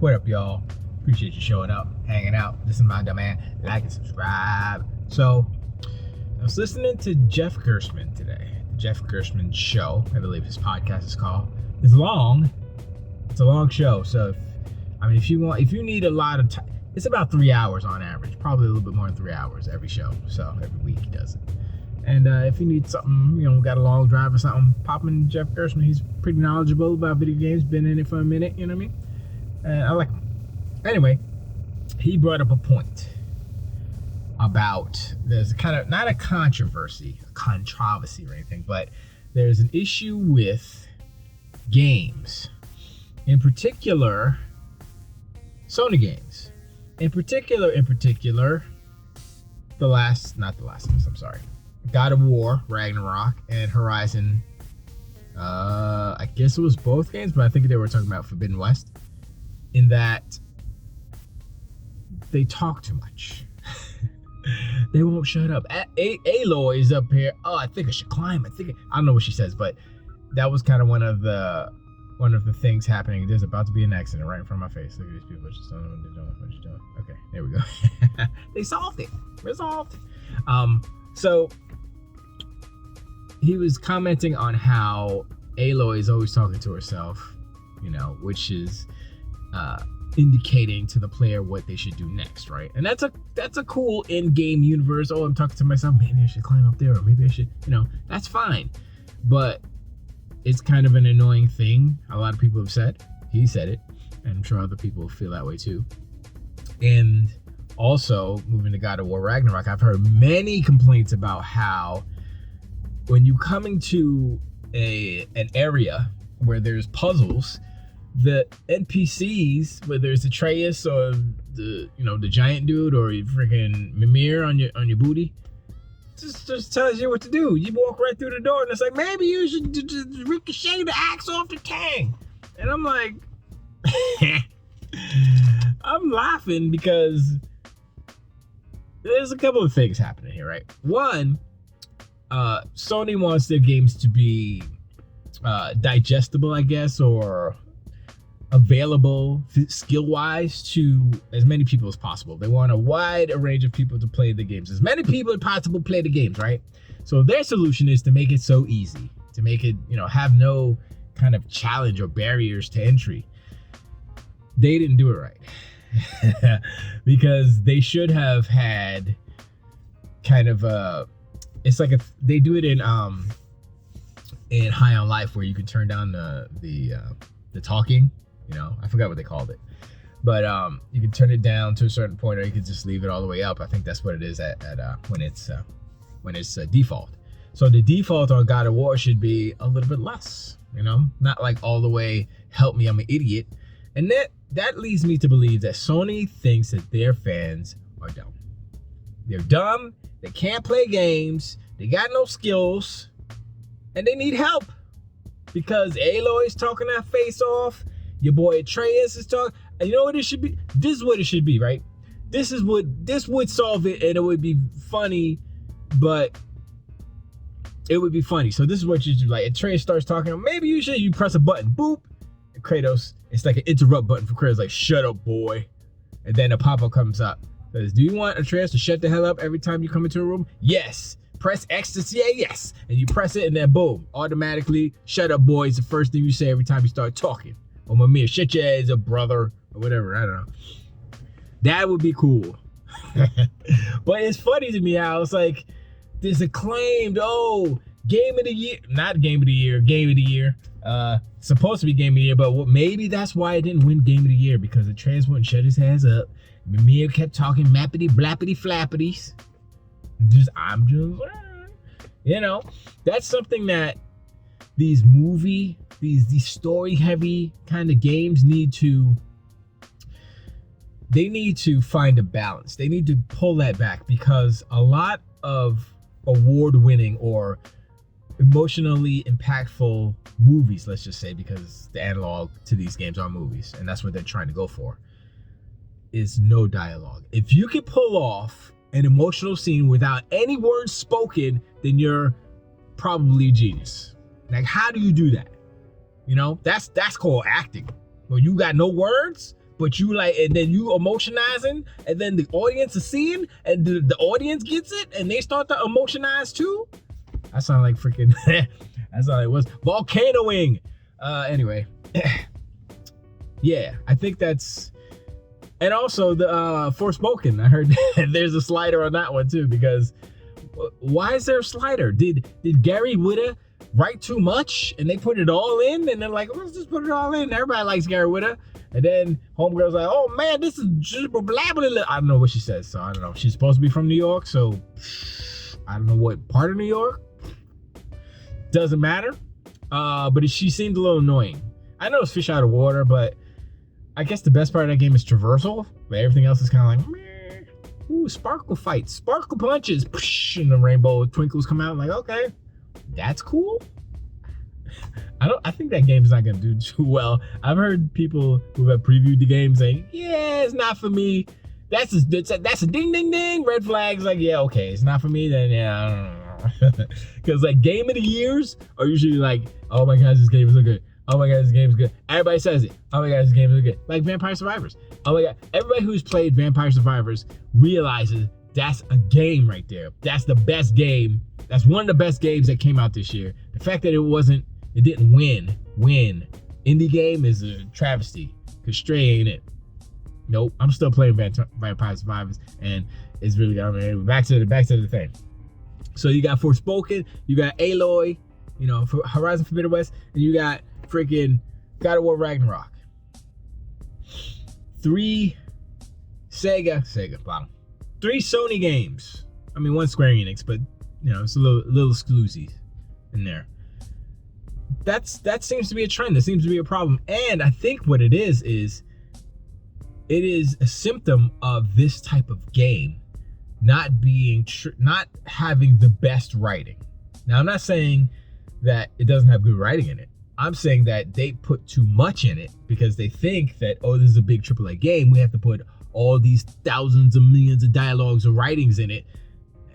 What up, y'all? Appreciate you showing up, hanging out. This is my dumb man. Like and subscribe. So, I was listening to Jeff Gerstmann today. The Jeff Gerstmann Show, I believe his podcast is called. It's long. It's a long show. So, if you need a lot of time, it's about 3 hours on average. Probably a little bit more than 3 hours every show. So, every week he does it. And if you need something, got a long drive or something, pop in Jeff Gerstmann. He's pretty knowledgeable about video games. Been in it for a minute, you know what I mean? I like him. Anyway, he brought up a point about there's kind of not a controversy or anything, but there's an issue with games, in particular Sony games, in particular God of War Ragnarok and Horizon. I guess it was both games, but I think they were talking about Forbidden West, in that they talk too much. They won't shut up. Aloy is up here. Oh, I think I should climb. I don't know what she says, but that was kind of one of the things happening. There's about to be an accident right in front of my face. Look at these people just don't know what they're doing. What you're doing. Okay, there we go. They solved it. Resolved. So he was commenting on how Aloy is always talking to herself, which is indicating to the player what they should do next, right? And that's a cool in-game universe. Oh, I'm talking to myself. Maybe I should climb up there, or maybe I should, that's fine. But it's kind of an annoying thing. A lot of people have said. He said it, and I'm sure other people feel that way too. And also, moving to God of War Ragnarok, I've heard many complaints about how when you come into an area where there's puzzles, the NPCs, whether it's Atreus or the giant dude or freaking Mimir on your booty, just tells you what to do. You walk right through the door and it's like, maybe you should just ricochet the axe off the tang. And I'm like, I'm laughing because there's a couple of things happening here, right? One, Sony wants their games to be digestible, I guess, or available skill-wise to as many people as possible. They want a wide range of people to play the games. As many people as possible play the games, right? So their solution is to make it so easy, to make it, have no kind of challenge or barriers to entry. They didn't do it right. Because they should have had kind of they do it in High on Life, where you can turn down the talking. I forgot what they called it, but you can turn it down to a certain point, or you can just leave it all the way up. I think that's what it is at when it's default. So the default on God of War should be a little bit less, not like all the way. Help me, I'm an idiot. And that leads me to believe that Sony thinks that their fans are dumb. They're dumb. They can't play games. They got no skills, and they need help because Aloy's talking that face off. Your boy Atreus is talking. And you know what it should be? This is what it should be, right? This would solve it, and it would be funny, but it would be funny. So this is what you do. Like, Atreus starts talking. Maybe you press a button. Boop. And Kratos, it's like an interrupt button for Kratos. Like, shut up, boy. And then a pop-up comes up. Says, do you want Atreus to shut the hell up every time you come into a room? Yes. Press X to say yes. And you press it, and then boom. Automatically, shut up, boy. It's the first thing you say every time you start talking. Or Mimir, shut your ass up, brother. Or whatever, I don't know. That would be cool. But it's funny to me how it's like, this acclaimed, game of the year. Not game of the year, game of the year. Supposed to be game of the year, but maybe that's why it didn't win game of the year, because the trans wouldn't shut his ass up. Mimir kept talking mappity blappity flappities. That's something that these story heavy kind of games need to find a balance. They need to pull that back, because a lot of award-winning or emotionally impactful movies, let's just say, because the analog to these games are movies, and that's what they're trying to go for, is no dialogue. If you can pull off an emotional scene without any words spoken, then you're probably a genius. Like, how do you do that? That's called acting. Well, you got no words, but you like, and then you emotionizing, and then the audience is seeing, and the audience gets it, and they start to emotionize too. That sounded like freaking, that's all it was. Volcanoing. Anyway, yeah, I think that's, and also the Forspoken. I heard there's a slider on that one too, because why is there a slider? Did Gary Whitta write too much and they put it all in, and they're like, let's just put it all in. Everybody likes Gary Whitta. And then homegirl's like, oh man, this is just blah, blah, blah. I don't know what she says, so I don't know. She's supposed to be from New York, so I don't know what part of New York. Doesn't matter. But she seemed a little annoying. I know it's fish out of water, but I guess the best part of that game is traversal, but everything else is kind of like, meh. Ooh, sparkle fights, sparkle punches, and the rainbow twinkles come out. I'm like, okay, that's cool. I think that game's not gonna do too well. I've heard people who have previewed the game saying, yeah, it's not for me. That's a ding ding ding, red flags. Like, yeah, okay, it's not for me. Then yeah, I don't know. Because like game of the years are usually like, oh my gosh, this game is so good. Oh my god, this game is good. Everybody says it. Oh my god, this game is good. Like Vampire Survivors. Oh my god, everybody who's played Vampire Survivors realizes that's a game right there. That's the best game. That's one of the best games that came out this year. The fact that it didn't win. Indie game is a travesty. Cause Stray ain't it. Nope. I'm still playing Vampire Survivors, and it's really good. I mean, back to the thing. So you got Forspoken, you got Aloy, you know, for Horizon Forbidden West, and you got freaking God of War Ragnarok. 3 Sega bottom. 3 Sony games. I mean, 1 Square Enix, but you know, it's a little exclusive in there. That seems to be a trend. That seems to be a problem. And I think what it is it is a symptom of this type of game not being not having the best writing. Now, I'm not saying that it doesn't have good writing in it. I'm saying that they put too much in it because they think that, oh, this is a big AAA game. We have to put all these thousands of millions of dialogues or writings in it.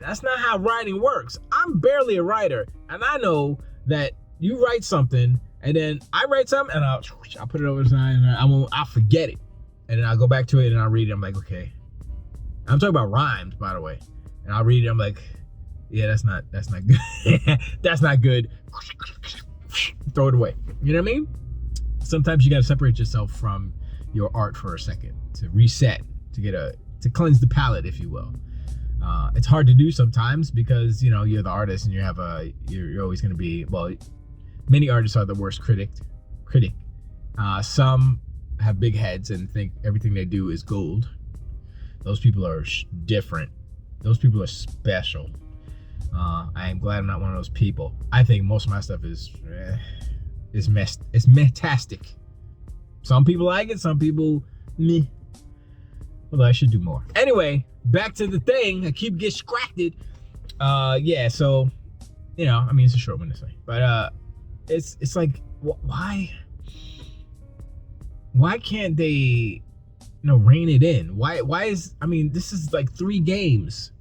That's not how writing works. I'm barely a writer, and I know that you write something, and then I write something, and I'll put it over the side, and I'll forget it, and then I'll go back to it, and I'll read it. I'm like, okay. I'm talking about rhymes, by the way, and I'll read it. I'm like, yeah, that's not good. That's not good. Throw it away. You know what I mean? Sometimes you got to separate yourself from your art for a second to reset, to cleanse the palate, if you will. It's hard to do sometimes because, you know, you're the artist and you're always going to be, well, many artists are the worst critic. Some have big heads and think everything they do is gold. Those people are different. Those people are special. I am glad I'm not one of those people. I think most of my stuff is metastic. Some people like it, some people meh. Although I should do more. Anyway, back to the thing. I keep getting distracted. Yeah, so, you know, I mean, it's a short one to say, but it's like, why can't they, you know, rein it in? Why is, I mean, this is like 3 games.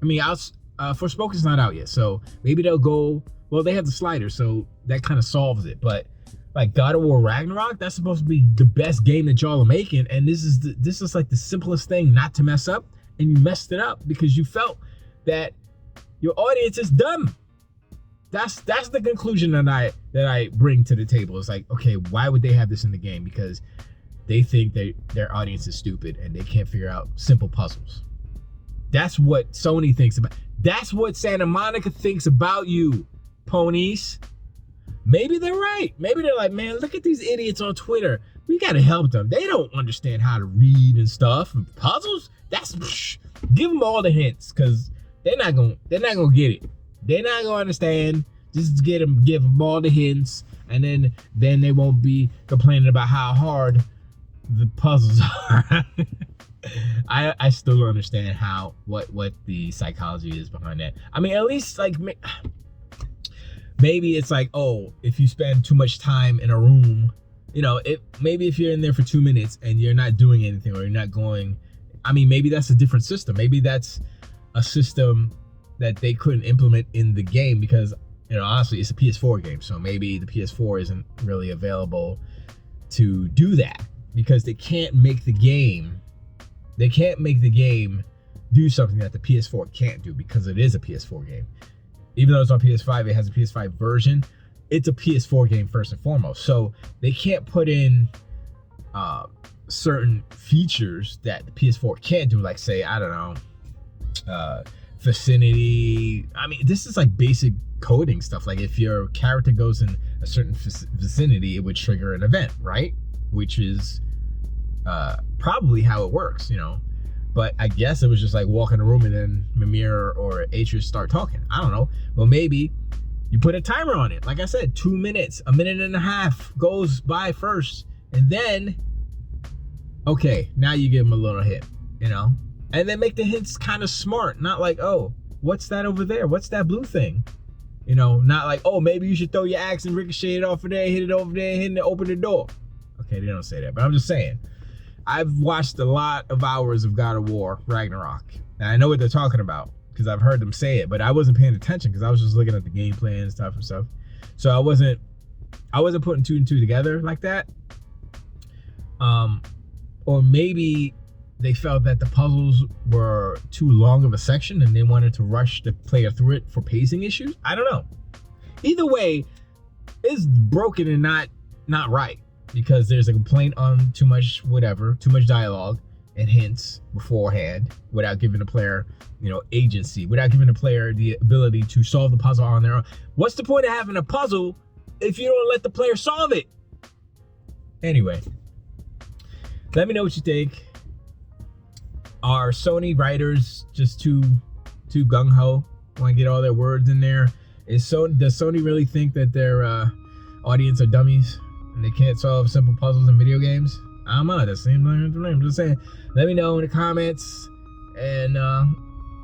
I mean, Forspoken's not out yet, so maybe they'll go, well, they have the slider, so that kind of solves it. But like God of War Ragnarok, that's supposed to be the best game that y'all are making, and this is like the simplest thing not to mess up, and you messed it up because you felt that your audience is dumb. That's the conclusion that I bring to the table. It's like, okay, why would they have this in the game? Because they think their audience is stupid and they can't figure out simple puzzles. That's what Sony thinks about. That's what Santa Monica thinks about you, ponies. Maybe they're right. Maybe they're like, man, look at these idiots on Twitter. We gotta help them. They don't understand how to read and stuff. And puzzles? Give them all the hints, cause they're not gonna get it. They're not gonna understand. Just give them all the hints, and then they won't be complaining about how hard the puzzles are. I still don't understand what the psychology is behind that. I mean, at least like maybe it's like, oh, if you spend too much time in a room, you know, maybe if you're in there for 2 minutes and you're not doing anything or you're not going, I mean, maybe that's a different system. Maybe that's a system that they couldn't implement in the game because, you know, honestly, it's a PS4 game, so maybe the PS4 isn't really available to do that. because they can't make the game. They can't make the game do something that the PS4 can't do because it is a PS4 game. Even though it's on PS5, it has a PS5 version. It's a PS4 game first and foremost. So they can't put in certain features that the PS4 can't do, like say, I don't know, vicinity. I mean, this is like basic coding stuff. Like if your character goes in a certain vicinity, it would trigger an event, right? Which is probably how it works, you know. But I guess it was just like walk in a room and then Mimir or Atreus start talking. I don't know. Well, maybe you put a timer on it. Like I said, 2 minutes, a minute and a half goes by first. And then, okay, now you give them a little hint, you know? And then make the hints kind of smart. Not like, oh, what's that over there? What's that blue thing? You know, not like, oh, maybe you should throw your axe and ricochet it off of there, hit it over there, hit it, open the door. Okay, they don't say that, but I'm just saying. I've watched a lot of hours of God of War Ragnarok. And I know what they're talking about because I've heard them say it, but I wasn't paying attention because I was just looking at the gameplay and stuff. So I wasn't putting 2 and 2 together like that. Or maybe they felt that the puzzles were too long of a section and they wanted to rush the player through it for pacing issues. I don't know. Either way, it's broken and not right. Because there's a complaint on too much dialogue and hints beforehand without giving the player, you know, agency, without giving the player the ability to solve the puzzle on their own. What's the point of having a puzzle if you don't let the player solve it? Anyway, let me know what you think. Are Sony writers just too gung-ho? Want to get all their words in there? Does Sony really think that their audience are dummies? And they can't solve simple puzzles in video games? I don't know. That seems like I'm just saying. Let me know in the comments. And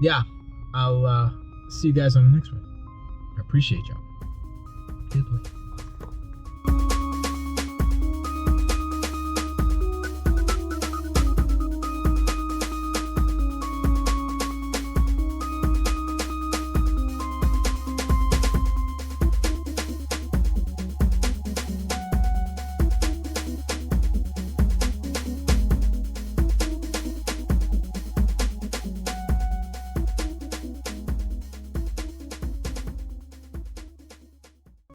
yeah, I'll see you guys on the next one. I appreciate y'all. Goodbye.